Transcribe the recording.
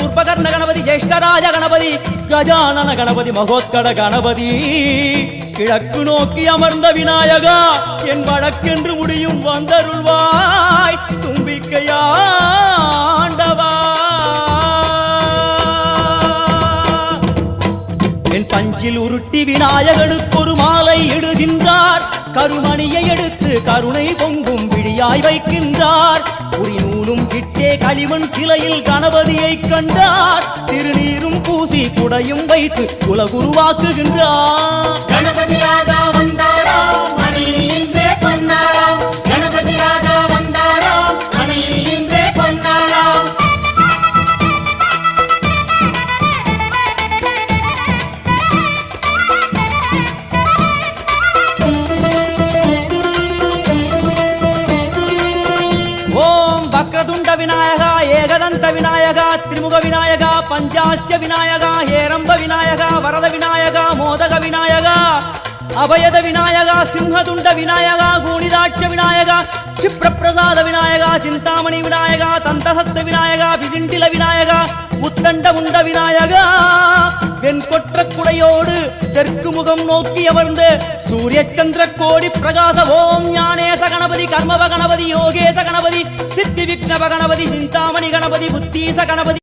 சூர்பகர்ண கணபதி ஜேஷ்டராஜ கணபதி கஜானன கணபதி மகோத்கட கணபதி கிழக்கு நோக்கி அமர்ந்த விநாயகா என் வழக்கென்று முடியும் வந்தருள்வாய் தும்பிக்கையாண்டவா என் பஞ்சில் உருட்டி விநாயகனுக்கு ஒரு மாலை இடுகின்றார் கருமணியை எடுத்து கருணை பொங்கும் விழியாய் வைக்கின்றார் உரிநூலும் கிட்டே களிமண் சிலையில் கணபதியை கண்டார் திருநீரும் பூசி குடையும் வைத்து குலகுருவாக்குகின்றார் கணபதி ராஜா வந்தாரோ மணியில் இன்றே பொன்னாளாம் கணபதி ராஜா வந்தாரோ மணியில் இன்றே பொன்னாளாம் வக்ரதுண்ட விநாயகா ஏகதந்த விநாயகா திரிமுக விநாயகா பஞ்சாஸ்ய விநாயகா ஹேரம்ப விநாயகா வரத விநாயகா மோதக விநாயகா அபயத விநாயகா சிம்ஹதுண்ட விநாயகா கூணிதாட்ச விநாயகா क्षिप्रप्रसाद विनायका चिंतामणि विनायका तंतहस्त विनायका पिसिंटिल विनायका उत्तंड मुंड विनायका வெண்கொற்ற குடையோடு தெற்கு முகம் நோக்கி அமர்ந்து சூரிய சந்திர கோடி பிரகாச ஓம் ஞானேச கணபதி கர்மவ கணபதி யோகேச கணபதி சித்தி விக்னவ கணபதி சிந்தாமணி கணபதி புத்தீச கணபதி